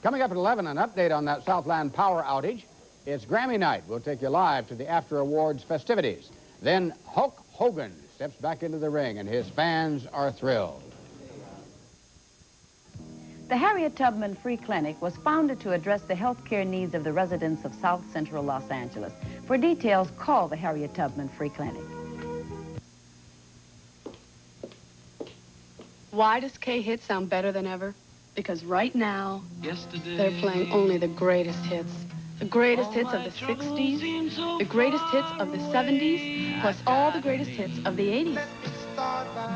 Coming up at 11, an update on that Southland power outage. It's Grammy night. We'll take you live to the after-awards festivities. Then Hulk Hogan steps back into the ring, and his fans are thrilled. The Harriet Tubman Free Clinic was founded to address the health care needs of the residents of South Central Los Angeles. For details, call the Harriet Tubman Free Clinic. Why does KHITS sound better than ever? Because right now, they're playing only the greatest hits. The greatest hits of the 60s, the greatest hits of the 70s, plus all the greatest hits of the 80s.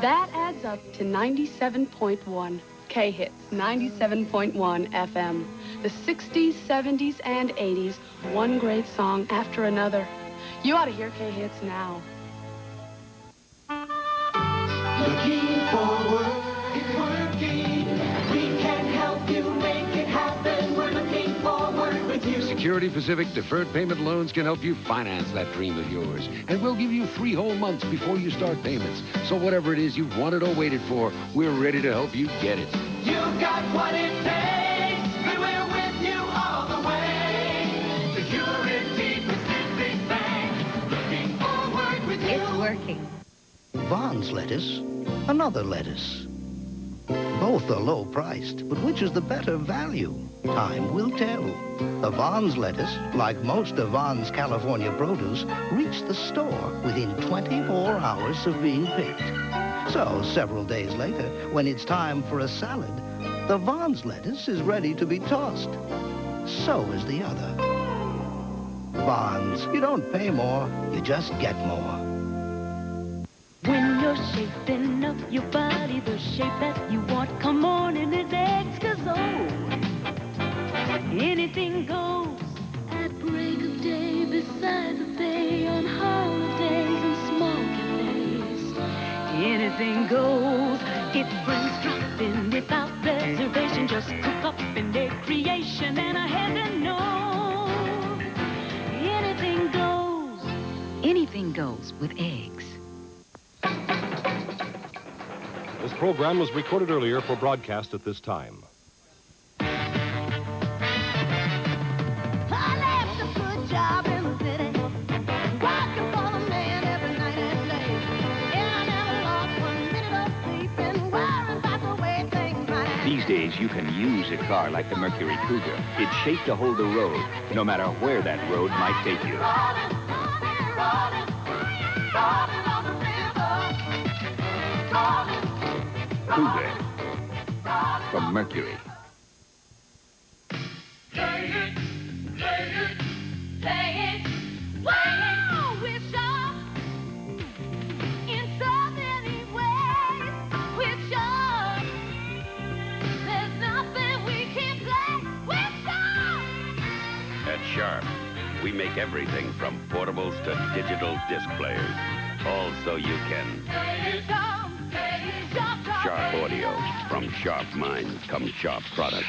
That adds up to 97.1 KHITS, 97.1 FM. The 60s, 70s, and 80s, one great song after another. You ought to hear KHITS now. Looking forward, it's working. We can help you make it happen. We're looking forward with you. Security Pacific Deferred Payment Loans can help you finance that dream of yours. And we'll give you 3 whole months before you start payments. So whatever it is you've wanted or waited for, we're ready to help you get it. You've got what it takes. We're with you all the way. Security Pacific Bank. Looking forward with you. It's working. Vaughn's lettuce, another lettuce. Both are low-priced, but which is the better value? Time will tell. The Vaughn's lettuce, like most of Vaughn's California produce, reached the store within 24 hours of being picked. So, several days later, when it's time for a salad, the Vaughn's lettuce is ready to be tossed. So is the other. Vaughn's, you don't pay more, you just get more. When you're shaping up your body the shape that you want, come on and it's X-Gazole. Anything goes at break of day beside the bay on holidays and small cafes. Anything goes, it brings dropping without reservation. Just cook up in their creation and I had to know. Anything goes. Anything goes with eggs. This program was recorded earlier for broadcast at this time. I left a good job in the city, working for the man every night and day. And I never lost 1 minute of sleep and worrying about the way things might happen. These days, you can use a car like the Mercury Cougar. It's shaped to hold the road, no matter where that road might take you. Cougar from Mercury. Play it, play it, play it. Wow, we're sharp in so many ways. We're sharp. There's nothing we can't play. We're sharp. At Sharp, we make everything from portables to digital disc players. All so you can. Play it sharp, play it sharp, sharp. Sharp audio. From sharp minds comes sharp products.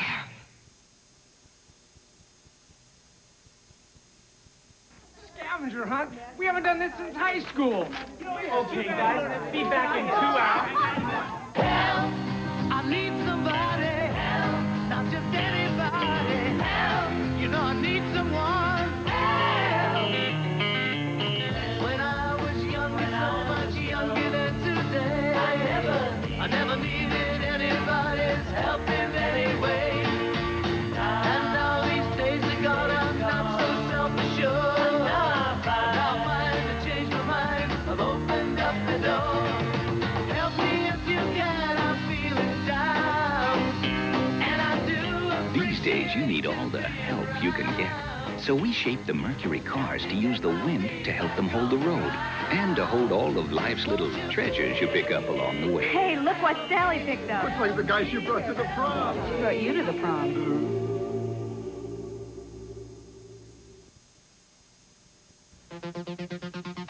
Scavenger hunt? We haven't done this since high school. Okay, guys, be back in 2 hours. Help! I need somebody. Help! Not just anybody. Help! You know I need someone. Help! When I was younger, so much younger than today, I never needed anybody's help in any way. And all these days are gone, I'm not so self-assured. Now I find to change my mind. I've opened up the door. Help me if you can, I'm feeling down. And I do. These days, you need all the help you can get. So we shaped the Mercury cars to use the wind to help them hold the road and to hold all of life's little treasures you pick up along the way. Hey, look what Sally picked up. Looks like the guy she brought to the prom. She brought you to the prom.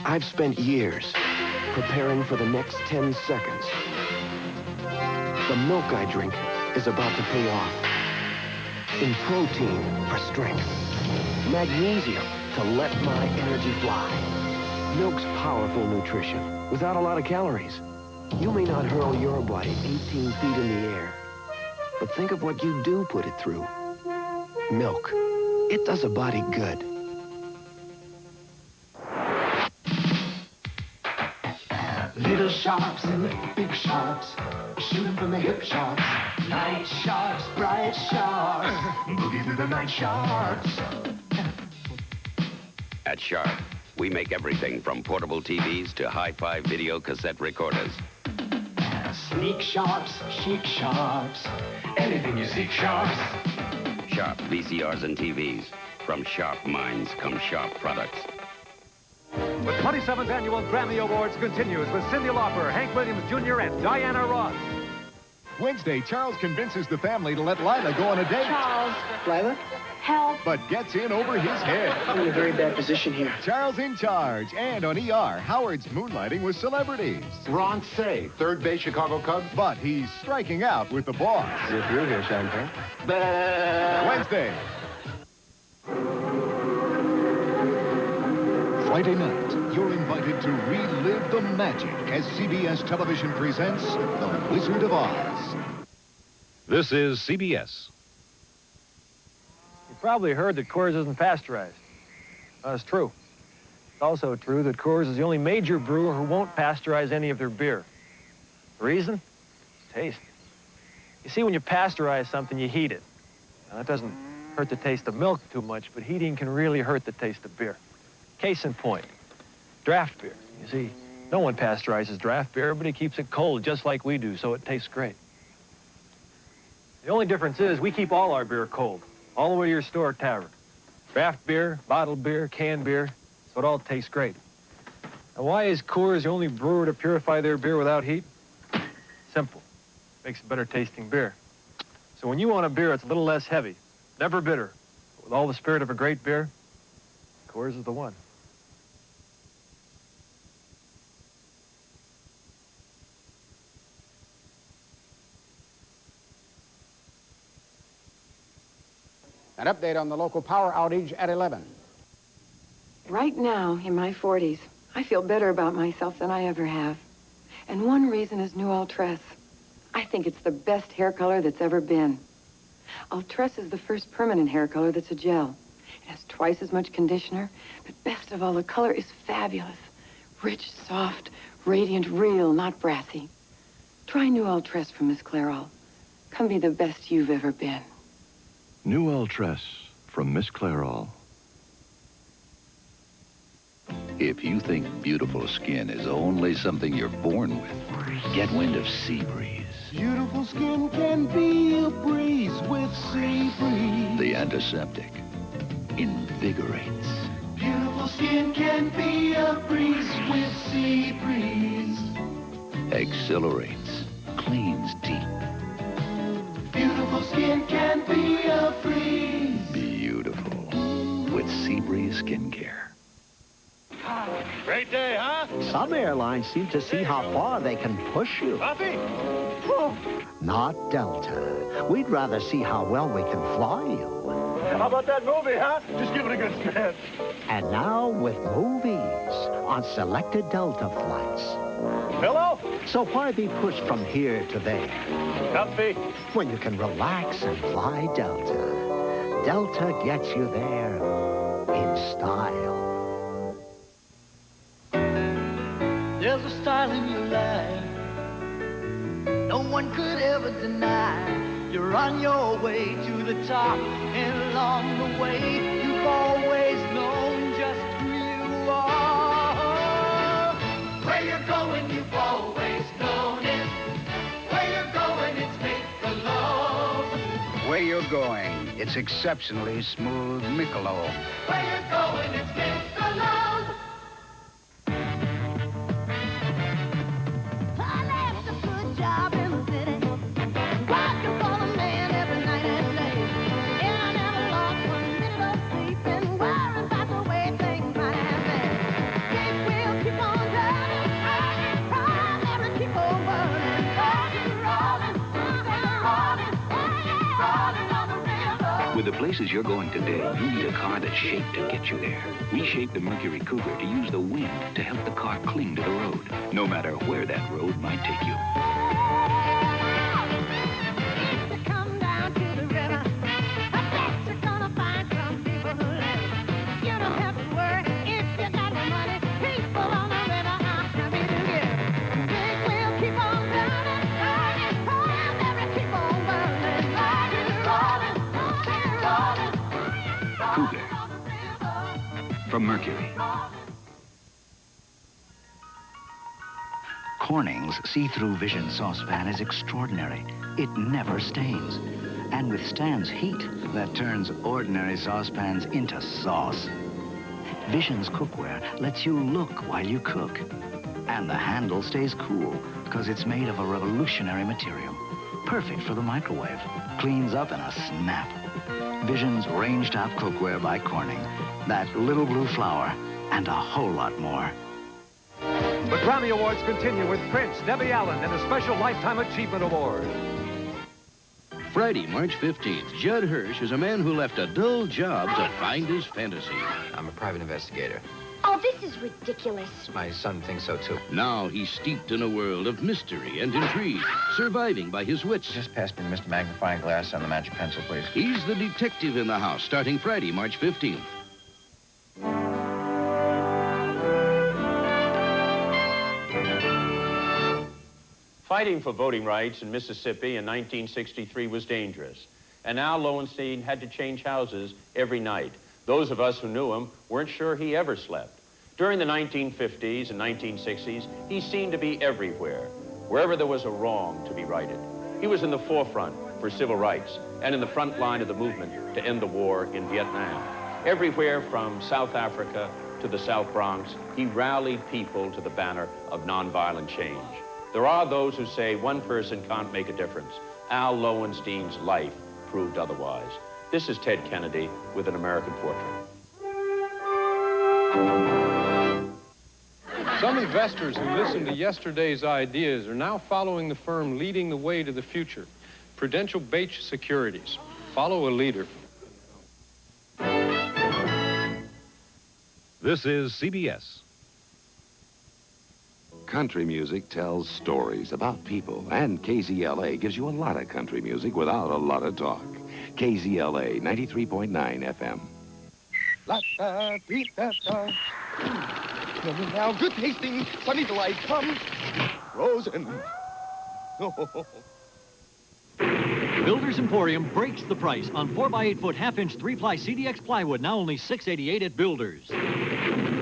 I've spent years preparing for the next 10 seconds. The milk I drink is about to pay off. In protein for strength. Magnesium to let my energy fly. Milk's powerful nutrition without a lot of calories. You may not hurl your body 18 feet in the air, but think of what you do put it through. Milk. It does a body good. Little sharks and little big sharks, shooting from the hip sharks. Night sharks, bright sharks, boogie through the night sharks. At Sharp, we make everything from portable TVs to hi-fi video cassette recorders. Sneak sharks, chic sharks, anything you seek sharks. Sharp VCRs and TVs. From sharp minds come sharp products. The 27th Annual Grammy Awards continues with Cyndi Lauper, Hank Williams Jr., and Diana Ross. Wednesday, Charles convinces the family to let Lila go on a date. Charles. Lila? Help. But gets in over his head. I'm in a very bad position here. Charles in Charge. And on ER, Howard's moonlighting with celebrities. Ron Say, third base Chicago Cubs. But he's striking out with the boss. If you're here, Champagne. Wednesday. Friday night, you're invited to relive the magic as CBS Television presents The Wizard of Oz. This is CBS. You probably heard that Coors isn't pasteurized. That's true. It's also true that Coors is the only major brewer who won't pasteurize any of their beer. The reason? It's taste. You see, when you pasteurize something, you heat it. Now, that doesn't hurt the taste of milk too much, but heating can really hurt the taste of beer. Case in point, draft beer. You see, no one pasteurizes draft beer, but he keeps it cold just like we do, so it tastes great. The only difference is we keep all our beer cold, all the way to your store tavern. Draft beer, bottled beer, canned beer, so it all tastes great. Now, why is Coors the only brewer to purify their beer without heat? Simple. Makes a better tasting beer. So when you want a beer that's a little less heavy, never bitter, but with all the spirit of a great beer, Coors is the one. An update on the local power outage at 11. Right now, in my 40s, I feel better about myself than I ever have. And one reason is new Ultress. I think it's the best hair color that's ever been. Ultress is the first permanent hair color that's a gel. It has twice as much conditioner, but best of all, the color is fabulous. Rich, soft, radiant, real, not brassy. Try new Ultress from Miss Clairol. Come be the best you've ever been. New Ultress from Miss Clairol. If you think beautiful skin is only something you're born with, get wind of Sea Breeze. Beautiful skin can be a breeze with Sea Breeze. The antiseptic invigorates. Beautiful skin can be a breeze with Sea Breeze. Exhilarates. Cleans deep. Beautiful skin can be a breeze. Beautiful. With Sea Breeze skincare. Great day, huh? Some airlines seem to see how far they can push you. Coffee? Not Delta. We'd rather see how well we can fly you. How about that movie, huh? Just give it a good spin. And now with movies on selected Delta flights. Hello? So why be pushed from here to there? Coffee. When you can relax and fly Delta. Delta gets you there in style. There's a style in your life no one could ever deny. You're on your way to the top, and along the way, you've always known just who you are. Where you're going, you've always known it. Where you're going, it's Michelob. Where you're going, it's exceptionally smooth Michelob. Where you're going, it's Michelob. With the places you're going today, you need a car that's shaped to get you there. We shaped the Mercury Cougar to use the wind to help the car cling to the road, no matter where that road might take you. Come down to the river. I bet you're gonna Cougar. From Mercury. Corning's see-through Vision saucepan is extraordinary. It never stains and withstands heat that turns ordinary saucepans into sauce. Vision's cookware lets you look while you cook. And the handle stays cool because it's made of a revolutionary material. Perfect for the microwave. Cleans up in a snap. Vision's range-top cookware by Corning. That little blue flower and a whole lot more. The Grammy Awards continue with Prince, Debbie Allen, and a special Lifetime Achievement Award. Friday, March 15th, Judd Hirsch is a man who left a dull job to find his fantasy. I'm a private investigator. Oh, this is ridiculous. My son thinks so, too. Now he's steeped in a world of mystery and intrigue, surviving by his wits. Just pass me the Mr. Magnifying Glass and the magic pencil, please. He's the detective in the house, starting Friday, March 15th. Fighting for voting rights in Mississippi in 1963 was dangerous. And Al Lowenstein had to change houses every night. Those of us who knew him weren't sure he ever slept. During the 1950s and 1960s, he seemed to be everywhere, wherever there was a wrong to be righted. He was in the forefront for civil rights and in the front line of the movement to end the war in Vietnam. Everywhere from South Africa to the South Bronx, he rallied people to the banner of nonviolent change. There are those who say one person can't make a difference. Al Lowenstein's life proved otherwise. This is Ted Kennedy with An American Portrait. Some investors who listened to yesterday's ideas are now following the firm leading the way to the future. Prudential Bache Securities. Follow a leader. This is CBS. Country music tells stories about people, and KZLA gives you a lot of country music without a lot of talk. KZLA 93.9 FM. Now, good tasting, sunny delight comes. Frozen. Builders Emporium breaks the price on 4x8-foot half-inch 3-ply CDX plywood, now only $6.88 at Builders.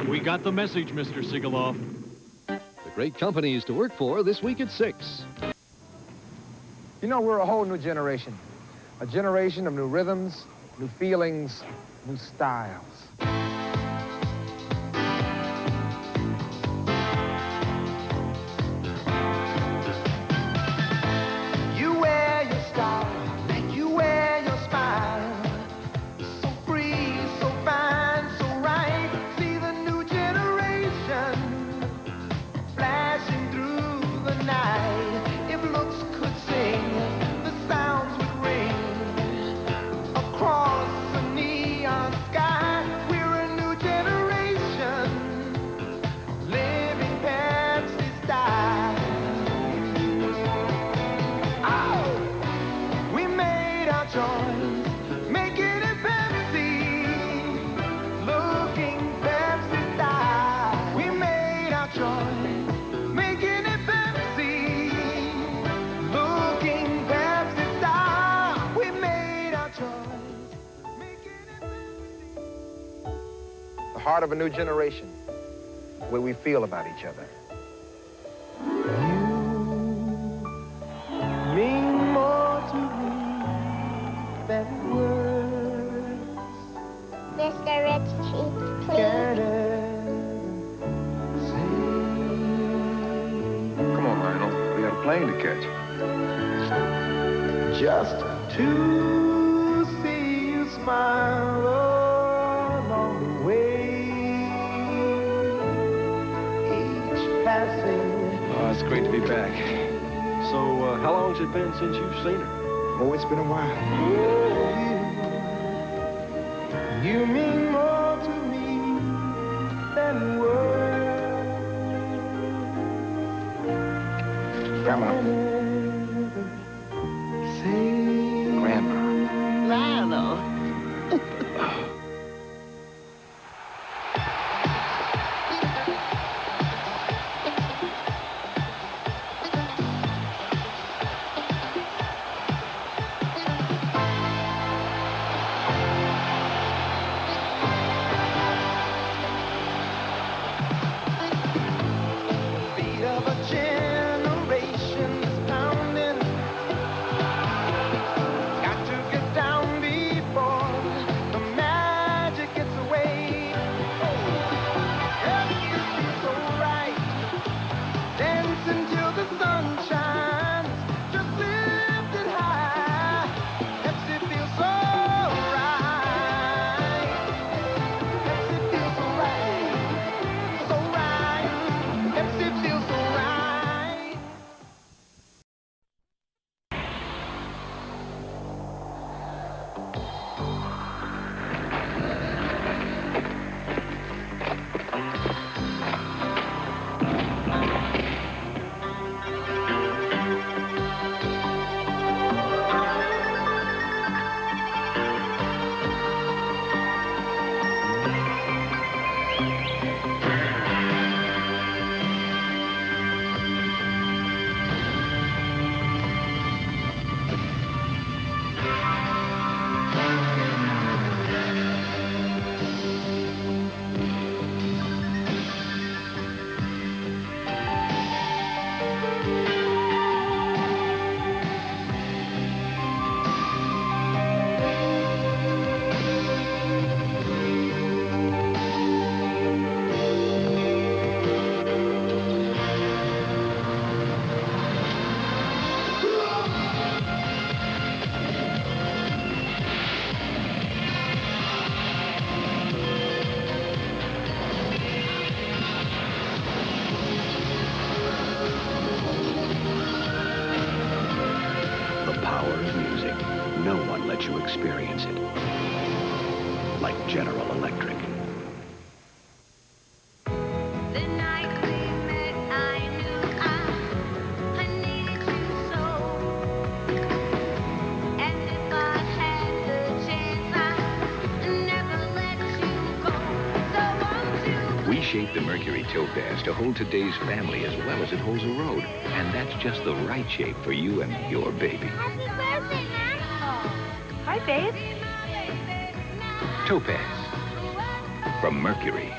We got the message, Mr. Sigaloff. Great companies to work for this week at 6. You know, we're a whole new generation. A generation of new rhythms, new feelings, new styles. You wear your style like you wear your smile. So free, so fine, so right. See the new generation flashing through the night. If looks could sing, the sounds would ring across the neon sky. We're a new generation living Pepsi style. Oh, we made our choice, making it Pepsi, looking Pepsi style. We made our choice, making it Pepsi, looking Pepsi style. We made our choice. The heart of a new generation, the way we feel about each other. Mean more to me than words. Mr. Ritchie, please. Come on, Lionel. We got a plane to catch. Just to see you smile along the way. Each passing. Oh, it's great to be back. So, how long's it been since you've seen her? Oh, it's been a while. You mean more to me than words. Grandma. Grandma. Lionel. like General Electric. We shaped the Mercury Topaz to hold today's family as well as it holds a road. And that's just the right shape for you and your baby. Happy birthday, Mom. Hi, babe. Topaz from Mercury.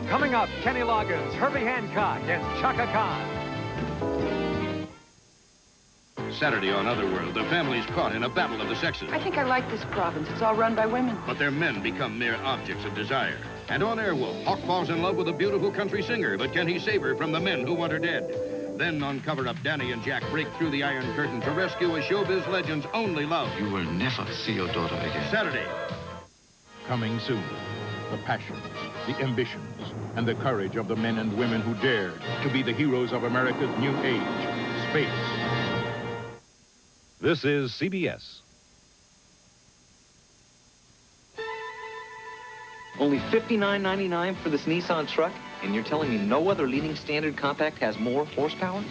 Coming up, Kenny Loggins, Herbie Hancock, and Chaka Khan. Saturday on Otherworld, the family's caught in a battle of the sexes. I think I like this province. It's all run by women. But their men become mere objects of desire. And on Airwolf, Hawk falls in love with a beautiful country singer, but can he save her from the men who want her dead? Then on Cover Up, Danny and Jack break through the Iron Curtain to rescue a showbiz legend's only love. You will never see your daughter again. Saturday. Coming soon, the passions, the ambitions, and the courage of the men and women who dared to be the heroes of America's new age, space. This is CBS. Only $59.99 for this Nissan truck, and you're telling me no other leading standard compact has more horsepower?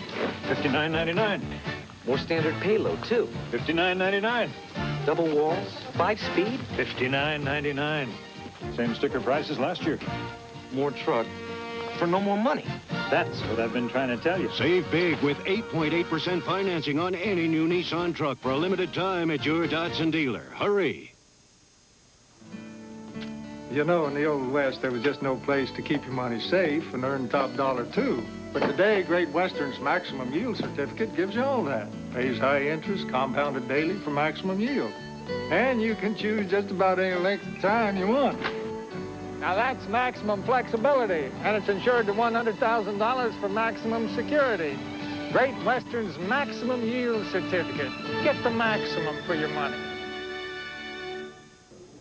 $59.99. More standard payload, too. $59.99. Double walls, 5-speed? $59.99. Same sticker price as last year. More truck for no more money. That's what I've been trying to tell you. Save big with 8.8% financing on any new Nissan truck for a limited time at your Datsun dealer. Hurry. You know, in the Old West, there was just no place to keep your money safe and earn top dollar, too. But today, Great Western's Maximum Yield Certificate gives you all that. Pays high interest, compounded daily for maximum yield. And you can choose just about any length of time you want. Now that's maximum flexibility, and it's insured to $100,000 for maximum security. Great Western's Maximum Yield Certificate. Get the maximum for your money.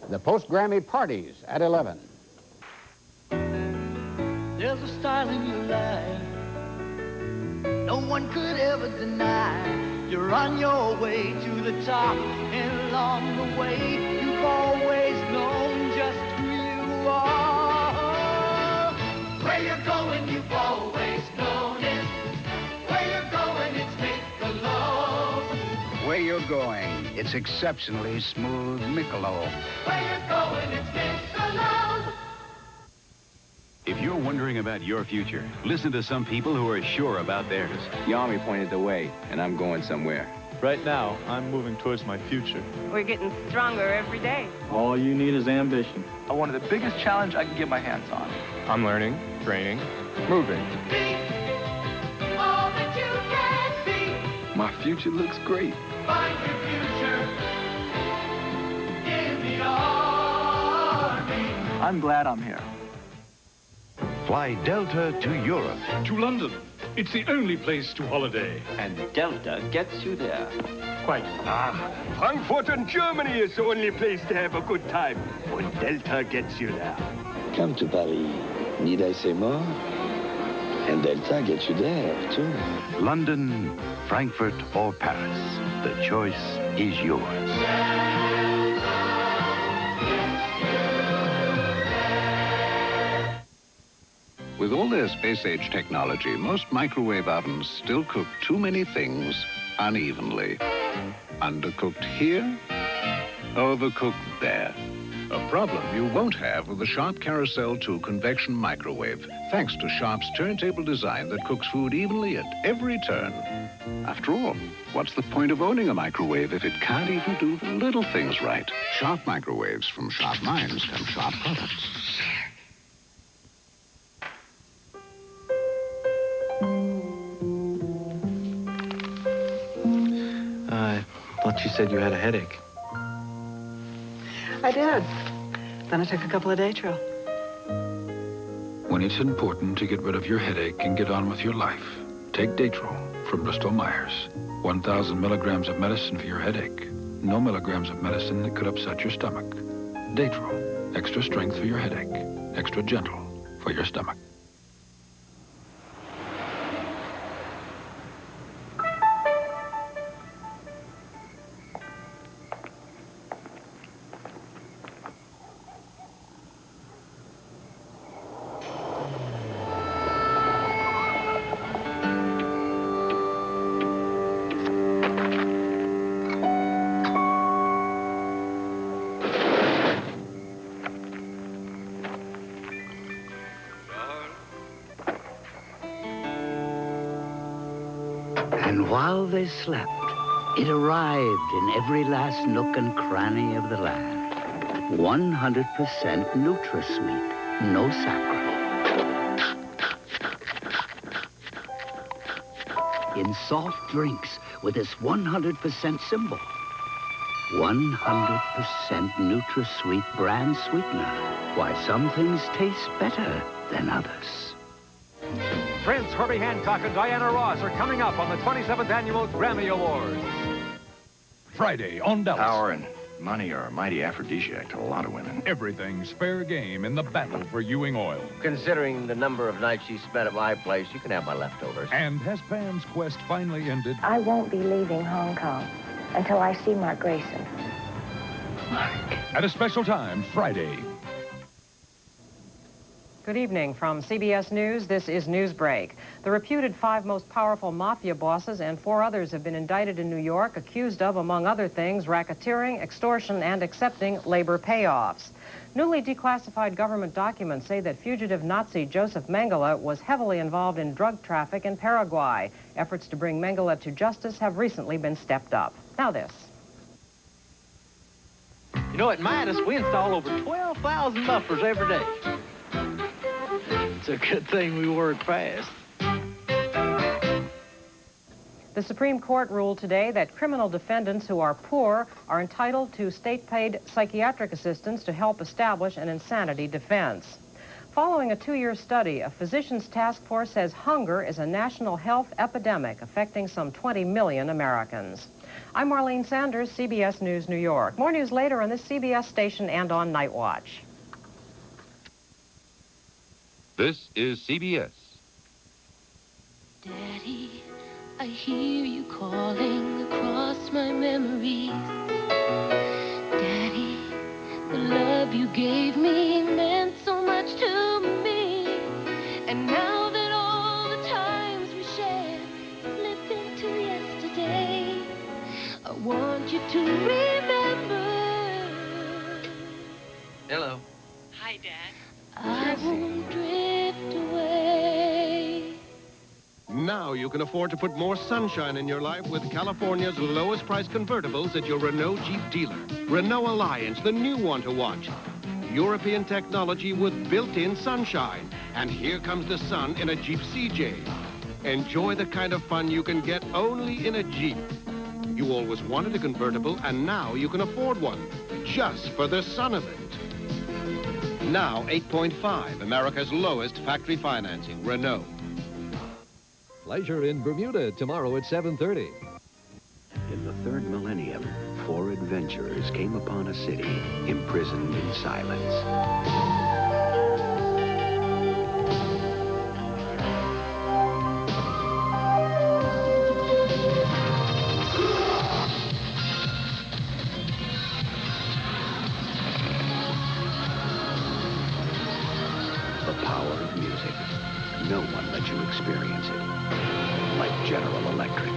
The post-Grammy parties at 11. There's a style in your life no one could ever deny. You're on your way to the top, and along the way you've always known just who you are. Where you're going, you've always known it. Where you're going, it's Michelob. Where you're going, it's exceptionally smooth Michelob. Where you're going, it's Michelob. If you're wondering about your future, listen to some people who are sure about theirs. The Army pointed the way, and I'm going somewhere. Right now, I'm moving towards my future. We're getting stronger every day. All you need is ambition. I wanted the biggest challenge I can get my hands on. I'm learning, training, moving. All that you can be. My future looks great. Find your future in the Army. I'm glad I'm here. Fly Delta to Europe. To London. It's the only place to holiday. And Delta gets you there. Quite. Frankfurt and Germany is the only place to have a good time. When Delta gets you there. Come to Paris. Need I say more? And Delta gets you there, too. London, Frankfurt, or Paris. The choice is yours. With all their space-age technology, most microwave ovens still cook too many things unevenly. Undercooked here, overcooked there. A problem you won't have with the Sharp Carousel 2 convection microwave, thanks to Sharp's turntable design that cooks food evenly at every turn. After all, what's the point of owning a microwave if it can't even do the little things right? Sharp microwaves from Sharp Minds come Sharp products. I thought you said you had a headache. I did. Then I took a couple of Datril. When it's important to get rid of your headache and get on with your life, take Datril from Bristol-Myers. 1,000 milligrams of medicine for your headache. No milligrams of medicine that could upset your stomach. Datril. Extra strength for your headache. Extra gentle for your stomach. And while they slept, it arrived in every last nook and cranny of the land. 100% NutraSweet, no saccharin. In soft drinks with this 100% symbol. 100% NutraSweet brand sweetener. Why some things taste better than others. Prince Herbie Hancock and Diana Ross are coming up on the 27th Annual Grammy Awards. Friday on Dallas. Power and money are a mighty aphrodisiac to a lot of women. Everything's fair game in the battle for Ewing Oil. Considering the number of nights she spent at my place, you can have my leftovers. And has Pam's quest finally ended? I won't be leaving Hong Kong until I see Mark Grayson. At a special time, Friday. Good evening. From CBS News, this is Newsbreak. The reputed 5 most powerful mafia bosses and 4 others have been indicted in New York, accused of, among other things, racketeering, extortion, and accepting labor payoffs. Newly declassified government documents say that fugitive Nazi Joseph Mengele was heavily involved in drug traffic in Paraguay. Efforts to bring Mengele to justice have recently been stepped up. Now this. You know, at Midas, we install over 12,000 mufflers every day. It's a good thing we work fast. The Supreme Court ruled today that criminal defendants who are poor are entitled to state-paid psychiatric assistance to help establish an insanity defense. Following a 2-year study, a physician's task force says hunger is a national health epidemic affecting some 20 million Americans. I'm Marlene Sanders, CBS News, New York. More news later on this CBS station and on Night Watch. This is CBS. Daddy, I hear you calling across my memories. Daddy, the love you gave me meant so much to me. And now that all the times we shared slip into yesterday, I want you to remember. Hello. Hi, Dad. I won't drift away. Now you can afford to put more sunshine in your life with California's lowest price convertibles at your Renault Jeep dealer. Renault Alliance, the new one to watch. European technology with built-in sunshine. And here comes the sun in a Jeep CJ. Enjoy the kind of fun you can get only in a Jeep. You always wanted a convertible, and now you can afford one, just for the sun of it. Now 8.5, America's lowest factory financing, Renault. Pleasure in Bermuda tomorrow at 7:30. In the 3rd millennium, 4 adventurers came upon a city imprisoned in silence. The power of music. No one lets you experience it. Like General Electric.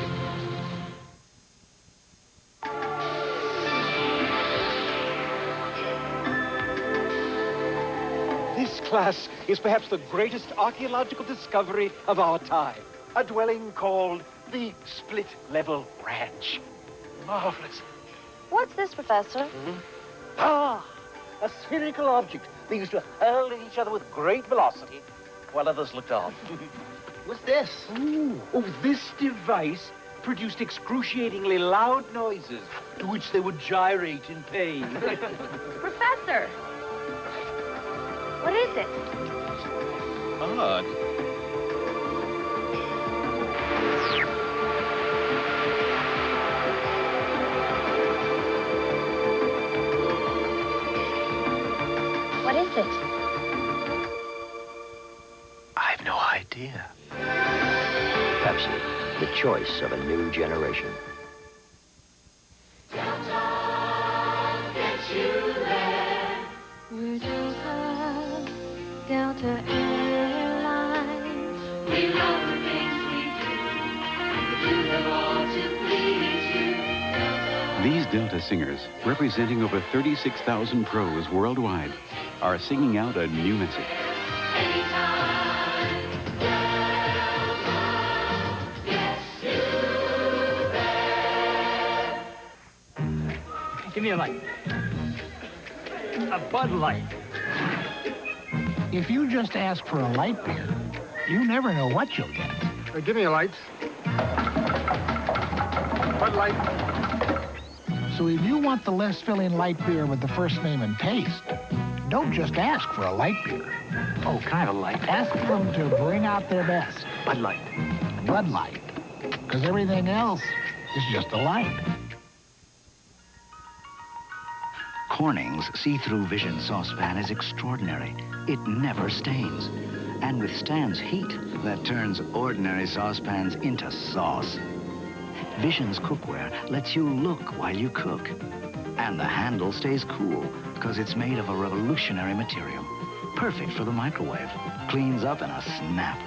This class is perhaps the greatest archaeological discovery of our time. A dwelling called the Split Level Ranch. Marvelous. What's this, Professor? Ah, a spherical object they used to hurl at each other with great velocity while others looked on. What's this? Ooh. Oh, this device produced excruciatingly loud noises to which they would gyrate in pain. Professor! What is it? Odd. What is it? I've no idea. Pepsi, the choice of a new generation. We're Delta Airlines. We love the things we do. We do them all to please you. These Delta singers, representing over 36,000 pros worldwide, are singing out a new message. Anytime, Delta gets you. Give me a light. A Bud Light. If you just ask for a light beer, you never know what you'll get. Give me a light. Bud Light. So if you want the less filling light beer with the first name and taste, don't just ask for a light beer. Oh, can I have a light? Ask them to bring out their best. Bud Light. Bud Light. Because everything else is just a light. Corning's see-through Vision saucepan is extraordinary. It never stains and withstands heat that turns ordinary saucepans into sauce. Vision's cookware lets you look while you cook. And the handle stays cool because it's made of a revolutionary material. Perfect for the microwave. Cleans up in a snap.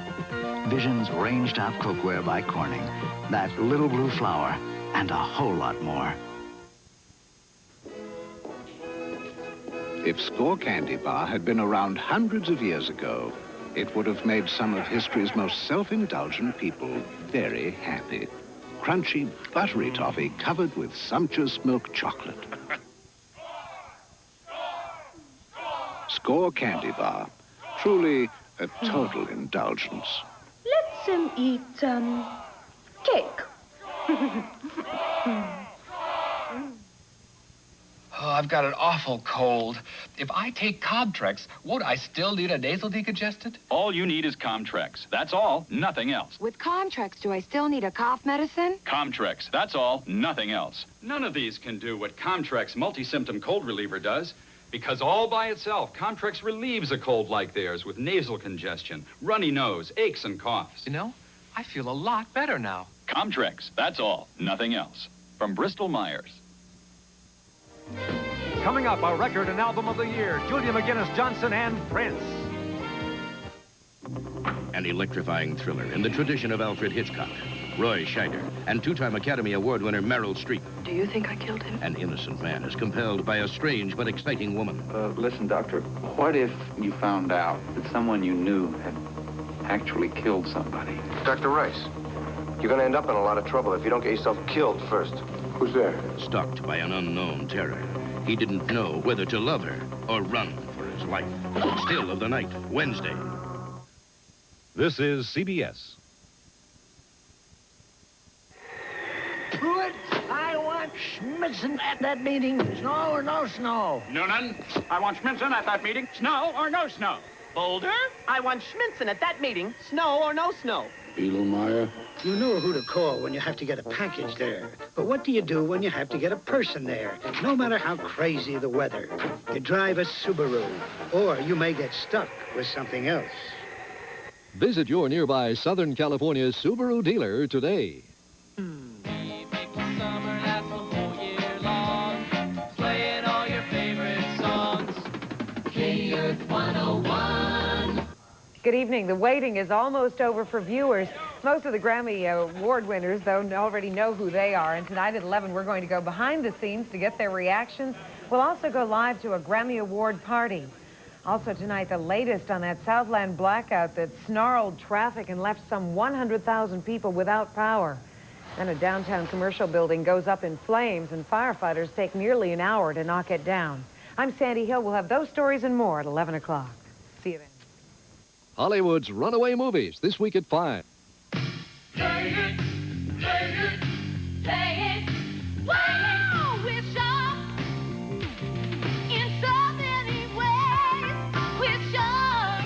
Vision's range-top cookware by Corning. That little blue flower and a whole lot more. If Score Candy Bar had been around hundreds of years ago, it would have made some of history's most self-indulgent people very happy. Crunchy, buttery toffee covered with sumptuous milk chocolate. Score Candy Bar. Truly a total indulgence. Let's eat cake. Oh, I've got an awful cold. If I take Comtrex, won't I still need a nasal decongestant? All you need is Comtrex. That's all, nothing else. With Comtrex, do I still need a cough medicine? Comtrex. That's all, nothing else. None of these can do what Comtrex multi-symptom cold reliever does, because all by itself, Comtrex relieves a cold like theirs with nasal congestion, runny nose, aches, and coughs. You know, I feel a lot better now. Comtrex. That's all, nothing else. From Bristol-Myers. Coming up, our record and album of the year, Julia McGinnis-Johnson and Prince. An electrifying thriller in the tradition of Alfred Hitchcock, Roy Scheider, and two-time Academy Award winner Meryl Streep. Do you think I killed him? An innocent man is compelled by a strange but exciting woman. Listen, Doctor, what if you found out that someone you knew had actually killed somebody? Dr. Rice, you're going to end up in a lot of trouble if you don't get yourself killed first. Who's there? Stalked by an unknown terror. He didn't know whether to love her or run for his life. Still of the Night, Wednesday. This is CBS. Pruitt, I want Schmitzen at that meeting. Snow or no snow? Noonan, I want Schmitzen at that meeting. Snow or no snow? Boulder, I want Schmitzen at that meeting. Snow or no snow? Edelmeyer. You know who to call when you have to get a package there. But what do you do when you have to get a person there? No matter how crazy the weather. You drive a Subaru, or you may get stuck with something else. Visit your nearby Southern California Subaru dealer today. Good evening. The waiting is almost over for viewers. Most of the Grammy Award winners, though, already know who they are. And tonight at 11, we're going to go behind the scenes to get their reactions. We'll also go live to a Grammy Award party. Also tonight, the latest on that Southland blackout that snarled traffic and left some 100,000 people without power. Then a downtown commercial building goes up in flames, and firefighters take nearly an hour to knock it down. I'm Sandy Hill. We'll have those stories and more at 11 o'clock. See you then. Hollywood's runaway movies this week at 5. Play it, play it, play it. Wow, we're sharp in so many ways. We're sharp.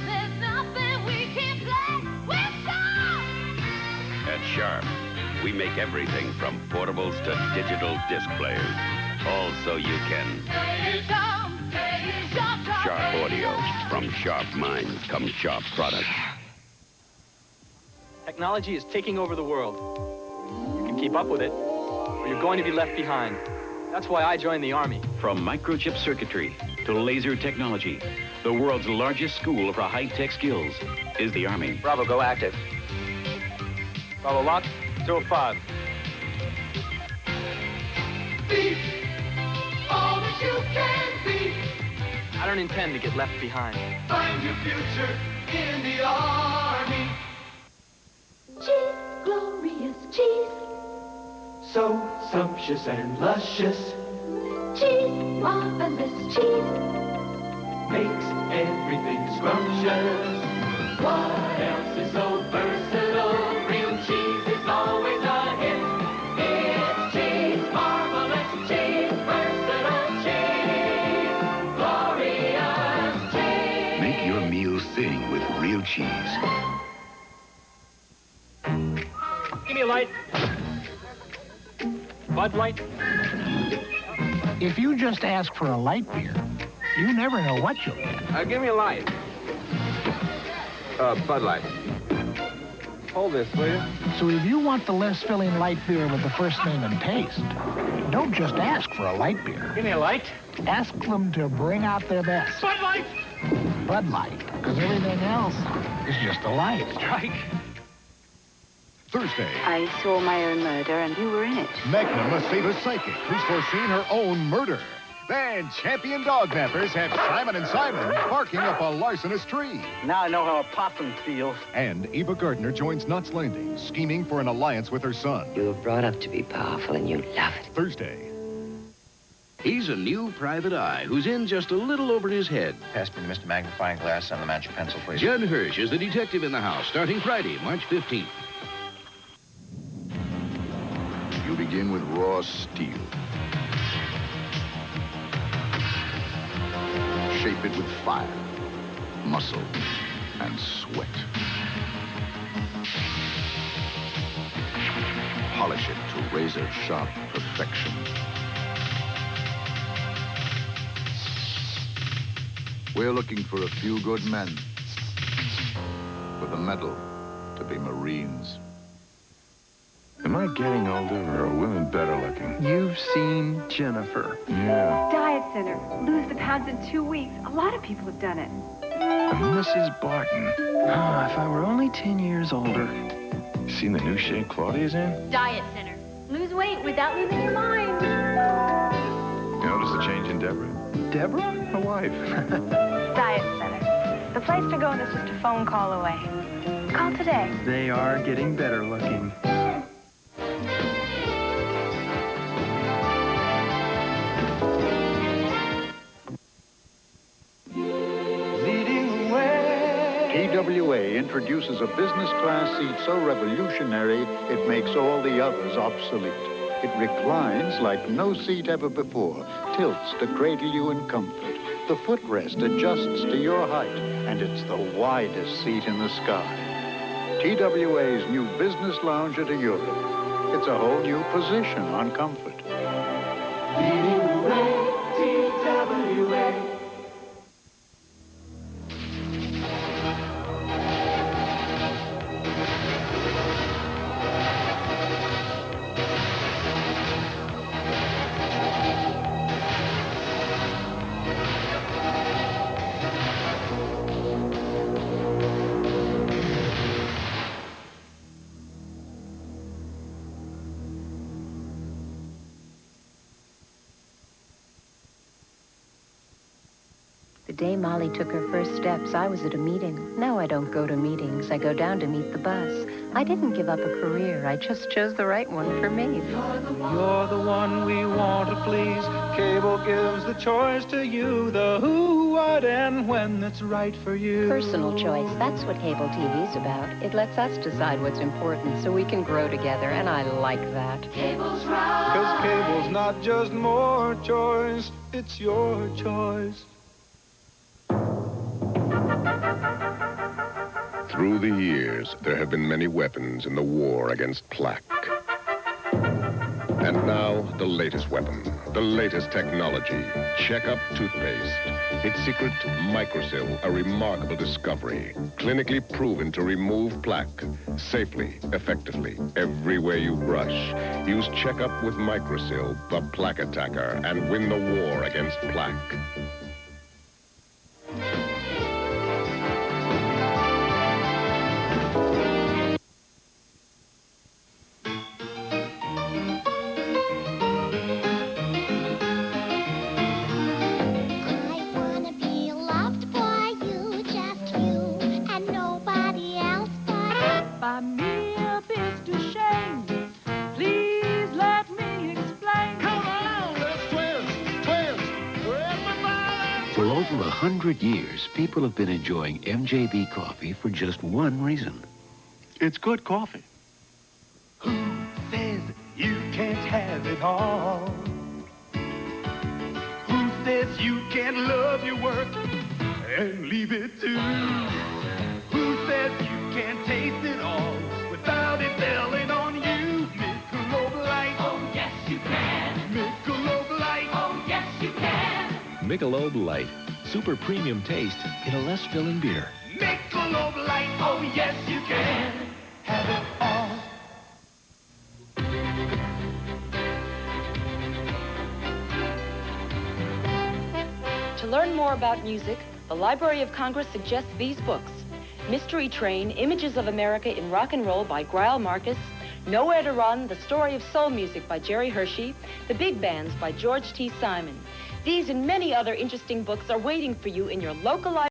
There's nothing we can't play. We're sharp. At Sharp, we make everything from portables to digital disc players. All so you can. Play it sharp, play it sharp, sharp. Sharp audio. From sharp minds come sharp products. Technology is taking over the world. You can keep up with it, or you're going to be left behind. That's why I joined the Army. From microchip circuitry to laser technology, the world's largest school for high-tech skills is the Army. Bravo, go active. Bravo, lock, 05. Be all that you can be. I don't intend to get left behind. Find your future in the Army. Cheese, glorious cheese. so sumptuous and luscious. Cheese, marvelous cheese. Makes everything scrumptious. What else is so versatile? Real cheese is always a hit. It's cheese, marvelous cheese, versatile cheese, glorious cheese. Make your meal sing with real cheese. Give me a light. Bud Light. If you just ask for a light beer, you never know what you'll get. Give me a light. Bud Light. Hold this, will you? So if you want the less filling light beer with the first name and taste, don't just ask for a light beer. Give me a light. Ask them to bring out their best. Bud Light. Bud Light, because everything else is just a light. Strike. Thursday, I saw my own murder, and you were in it. Magna must save a psychic who's foreseen her own murder. Then champion dog nappers have Simon and Simon barking up a larcenous tree. Now I know how a possum feels. And Eva Gardner joins Knots Landing, scheming for an alliance with her son. You were brought up to be powerful, and you love it. Thursday. He's a new private eye who's in just a little over his head. Pass me the Mr. Magnifying Glass and the magic pencil, please. Judd Hirsch is the detective in the house, starting Friday, March 15th. You begin with raw steel. Shape it with fire, muscle, and sweat. Polish it to razor-sharp perfection. We're looking for a few good men with a medal to be Marines. Am I getting older, or are women better looking? You've seen Jennifer. Yeah. Diet Center. Lose the pounds in 2 weeks. A lot of people have done it. Mrs. Barton. Ah, if I were only 10 years older. Seen the new shape Claudia's in? Diet Center. Lose weight without losing your mind. You notice the change in Deborah? Deborah? My wife. Diet Center. The place to go is just a phone call away. Call today. They are getting better looking. TWA introduces a business class seat so revolutionary it makes all the others obsolete. It reclines like no seat ever before, tilts to cradle you in comfort. The footrest adjusts to your height, and it's the widest seat in the sky. TWA's new business lounger to Europe. It's a whole new position on comfort. TWA. The day Molly took her first steps, I was at a meeting. Now I don't go to meetings. I go down to meet the bus. I didn't give up a career. I just chose the right one for me. You're the one we want to please. Cable gives the choice to you. The who, what, and when that's right for you. Personal choice. That's what cable TV's about. It lets us decide what's important so we can grow together, and I like that. Cable's right. 'Cause cable's not just more choice. It's your choice. Through the years, there have been many weapons in the war against plaque. And now, the latest weapon, the latest technology, Check-Up Toothpaste. Its secret, Microsil, a remarkable discovery, clinically proven to remove plaque safely, effectively, every way you brush. Use Check-Up with Microsil, the plaque attacker, and win the war against plaque. By me a bit to shame. Please let me For over 100 years, people have been enjoying MJB coffee for just one reason. It's good coffee. Who says you can't have it all? Who says you can't love your work and leave it too? Who says you can't taste it all without it telling on you? Michelob Light. Oh, yes, you can. Michelob Light. Oh, yes, you can. Michelob Light. Super premium taste in a less filling beer. Michelob Light. Oh, yes, you can. Have it all. To learn more about music, the Library of Congress suggests these books: Mystery Train, Images of America in Rock and Roll by Grail Marcus, Nowhere to Run, The Story of Soul Music by Jerry Hershey, The Big Bands by George T. Simon. These and many other interesting books are waiting for you in your local library.